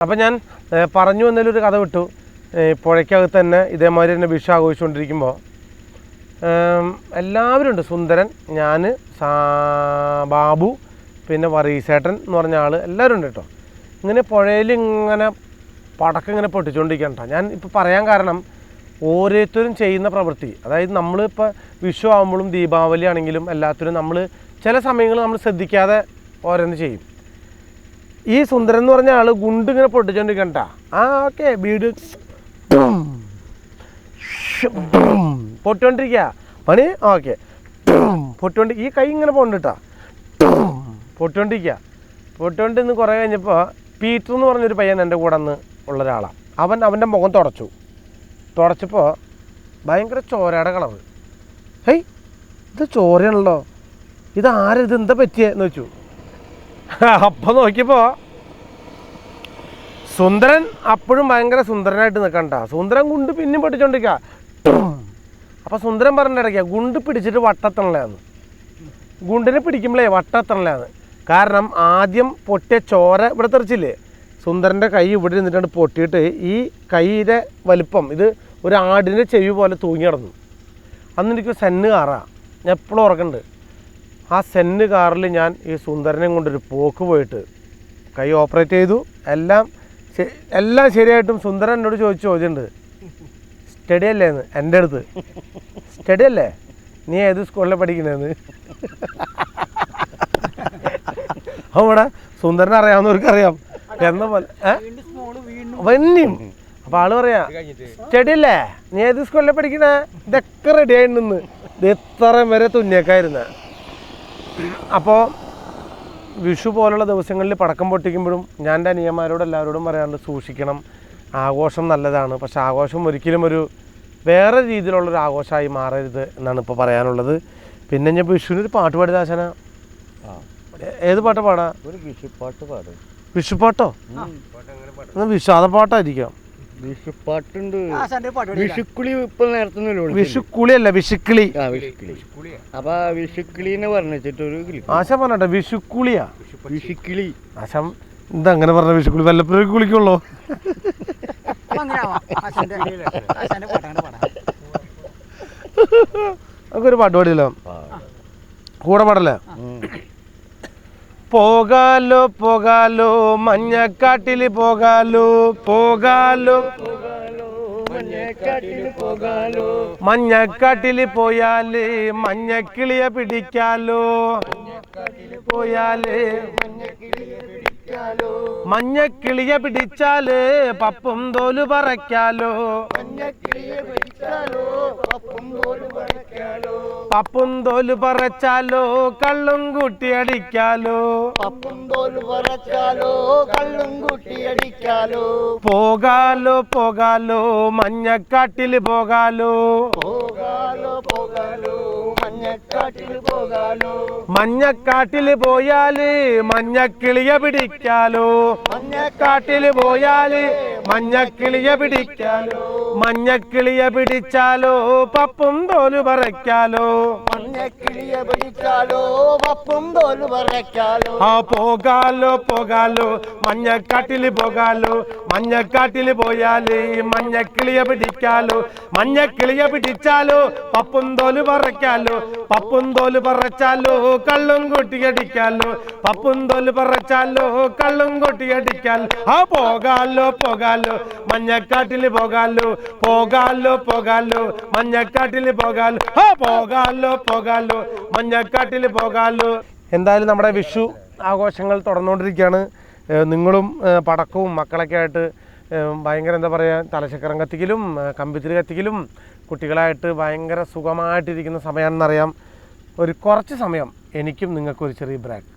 അപ്പം ഞാൻ പറഞ്ഞു വന്നതിലൊരു കഥ വിട്ടു. പുഴയ്ക്കകത്ത് തന്നെ ഇതേമാതിരി തന്നെ വിഷു ആഘോഷിച്ചുകൊണ്ടിരിക്കുമ്പോൾ എല്ലാവരും ഉണ്ട്. സുന്ദരൻ, ഞാൻ, ബാബു, പിന്നെ വറീസേട്ടൻ എന്ന് പറഞ്ഞ ആൾ, എല്ലാവരും ഉണ്ട് കേട്ടോ. ഇങ്ങനെ പുഴയിൽ ഇങ്ങനെ പടക്കം ഇങ്ങനെ പൊട്ടിച്ചുകൊണ്ടിരിക്കണ്ട. ഞാൻ ഇപ്പോൾ പറയാൻ കാരണം ഓരോരുത്തരും ചെയ്യുന്ന പ്രവൃത്തി, അതായത് നമ്മളിപ്പോൾ വിഷു ആകുമ്പോഴും ദീപാവലി ആണെങ്കിലും എല്ലാത്തിനും നമ്മൾ ചില സമയങ്ങളിൽ നമ്മൾ ശ്രദ്ധിക്കാതെ ഓരോന്ന് ചെയ്യും. ഈ സുന്ദരൻ എന്ന് പറഞ്ഞ ആൾ ഗുണ്ട് ഇങ്ങനെ പൊട്ടിച്ചുകൊണ്ടിരിക്കണ്ട. ഓക്കെ വീട് പൊട്ടിക്കൊണ്ടിരിക്കുക പണി. ഓക്കെ പൊട്ടിക്കൊണ്ട് ഈ കൈ ഇങ്ങനെ പോകണ്ടിട്ടാ പൊട്ടിക്കൊണ്ടിരിക്കുക. പൊട്ടിക്കൊണ്ടിരുന്ന് കുറേ കഴിഞ്ഞപ്പോൾ പീറ്റർ എന്ന് പറഞ്ഞൊരു പയ്യൻ എൻ്റെ കൂടെ അന്ന് ഉള്ള ഒരാളാണ്. അവൻ്റെ മുഖം തുടച്ചപ്പോൾ ഭയങ്കര ചോരയുടെ കളറ്. ഹേയ്, ഇത് ചോരയാണല്ലോ, ഇത് എന്താ പറ്റിയെന്ന് വെച്ചു. അപ്പം നോക്കിയപ്പോൾ സുന്ദരൻ അപ്പോഴും ഭയങ്കര സുന്ദരനായിട്ട് നിൽക്കണ്ട. സുന്ദരൻ ഗുണ്ട് പിന്നെയും പൊട്ടിച്ചോണ്ടിരിക്കുക. അപ്പം സുന്ദരൻ പറഞ്ഞിടയ്ക്കുക ഗുണ്ട് പിടിച്ചിട്ട് വട്ടത്തണലാന്ന്. ഗുണ്ടിനെ പിടിക്കുമ്പോഴേ വട്ടത്തണലാന്ന്. കാരണം ആദ്യം പൊട്ടിയ ചോര ഇവിടെ തെറിച്ചില്ലേ, സുന്ദരൻ്റെ കൈ ഇവിടെ ഇരുന്നിട്ടാണ് പൊട്ടിയിട്ട് ഈ കൈയുടെ വലിപ്പം ഇത് ഒരു ആടിൻ്റെ ചെവി പോലെ തൂങ്ങി കിടന്നു. അന്ന് എനിക്ക് സെന്ന് കാറാണ്, ഞാൻ എപ്പോഴും ഓർക്കുന്നുണ്ട്. ആ സെന്ന് കാറിൽ ഞാൻ ഈ സുന്ദരനെ കൊണ്ടൊരു പോക്ക് പോയിട്ട് കൈ ഓപ്പറേറ്റ് ചെയ്തു. എല്ലാം ശരിയായിട്ടും സുന്ദരൻ എന്നോട് ചോദിച്ച ചോദ്യമുണ്ട്, സ്റ്റഡി അല്ലേന്ന്. എൻ്റെ അടുത്ത് സ്റ്റഡി അല്ലേ, നീ ഏത് സ്കൂളിലാണ് പഠിക്കണേന്ന്. അവിടെ സുന്ദരനെ അറിയാവുന്നവർക്കറിയാം എന്ന പോലെ വന്യം. അപ്പം ആള് പറയാ സ്റ്റഡി അല്ലേ, നീ ഏത് സ്കൂളിലാണ് പഠിക്കണേ, ഇതൊക്കെ റെഡി ആയിട്ടുണ്ടെന്ന്. ഇത് ഇത്രയും വരെ തുന്നിയേക്കായിരുന്ന. അപ്പോൾ വിഷു പോലുള്ള ദിവസങ്ങളിൽ പടക്കം പൊട്ടിക്കുമ്പോഴും ഞാൻ എൻ്റെ അനിയന്മാരോട് എല്ലാവരോടും പറയാറുണ്ട്, സൂക്ഷിക്കണം. ആഘോഷം നല്ലതാണ്, പക്ഷെ ആഘോഷം ഒരിക്കലും ഒരു വേറെ രീതിയിലുള്ളൊരു ആഘോഷമായി മാറരുത് എന്നാണ് ഇപ്പോൾ പറയാനുള്ളത്. പിന്നെ ഞാൻ വിഷുവിനൊരു പാട്ട് പാടി ദാശന. ഏത് പാട്ട് പാടാ? വിഷുപ്പാട്ട് പാടും. വിഷുപ്പാട്ടോ? വിഷാദപ്പാട്ടായിരിക്കാം. വിഷുപ്പാട്ടുണ്ട്, വിഷുക്കുളി. ഇപ്പൊ നേരത്തെ വിഷുക്കുളി അല്ല, വിഷുക്കിളി. അപ്പൊ വിഷുക്കിളിന്ന് പറഞ്ഞിട്ടൊരു ആശ പറഞ്ഞോ വിഷുക്കുളിയാ. വിഷുക്കിളി ആശ എന്താ അങ്ങനെ പറഞ്ഞ? വിഷുക്കുളി വല്ലപ്പോഴും കുളിക്കുള്ളൂ. നമുക്കൊരു പാട്ട് പാടിയല്ലോ, കൂടെ പാടല്ലേ? പോകാലോ പോകാലോ മഞ്ഞക്കാട്ടിൽ പോകാലോ, പോകാലോ മഞ്ഞക്കാട്ടിൽ പോയാല് മഞ്ഞക്കിളിയെ പിടിക്കാലോ, പോയാല് മഞ്ഞക്കിളിയെ പിടിച്ചാല് പപ്പും തോല് പറയ്ക്കാലോ, പപ്പും തോല് പറച്ചാലോ കള്ളും കൂട്ടിയടിക്കാലോ, പോകാലോ പോകാലോ മഞ്ഞക്കാട്ടിൽ പോകാലോ, മഞ്ഞക്കാട്ടിൽ പോയാല് മഞ്ഞക്കിളിയെ പിടിക്കാലോ, മഞ്ഞക്കാട്ടിൽ പോയാല് മഞ്ഞക്കിളിയെ പിടിക്കാലോ, മഞ്ഞക്കിളിയെ പിടിച്ചാലോ പപ്പും തോല് പറയ്ക്കാലോ, മഞ്ഞക്കിളിയെ പിടിച്ചാലോ പപ്പും തോല് പറയ്ക്കാലോ. ആ പോകാലോ പോകാലോ മഞ്ഞക്കാട്ടിൽ പോകാലോ, മഞ്ഞക്കാട്ടിൽ പോയാല് മഞ്ഞക്കിളിയെ പിടിക്കാലോ, മഞ്ഞക്കിളിയെ പിടിച്ചാലോ പപ്പും തോല് പറയ്ക്കാലോ, പപ്പും തോല് പറച്ചാലോ കള്ളും കൂട്ടിയടിക്കാലോ, പപ്പും തോല് പറച്ചാലോ കള്ളും കൂട്ടിയടിക്കാലോ. ആ പോകാലോ പോകാലോ മഞ്ഞക്കാട്ടിൽ പോകാലോ, പോകാലോ പോകാലോ മഞ്ഞക്കാട്ടിൽ പോകാലോ, ആ പോകാലോ പോകാലോ മഞ്ഞക്കാട്ടിൽ പോകാലോ. എന്തായാലും നമ്മുടെ വിഷു ആഘോഷങ്ങൾ തുടർന്നുകൊണ്ടിരിക്കുകയാണ്. നിങ്ങളും പടക്കവും മക്കളൊക്കെ ആയിട്ട് ഭയങ്കര എന്താ പറയുക, തലച്ചക്രം കത്തിക്കലും കമ്പിത്തിരി കത്തിക്കലും കുട്ടികളായിട്ട് ഭയങ്കര സുഖമായിട്ടിരിക്കുന്ന സമയമാണെന്നറിയാം. ഒരു കുറച്ച് സമയം എനിക്കും നിങ്ങൾക്കൊരു ചെറിയ ബ്രേക്ക്.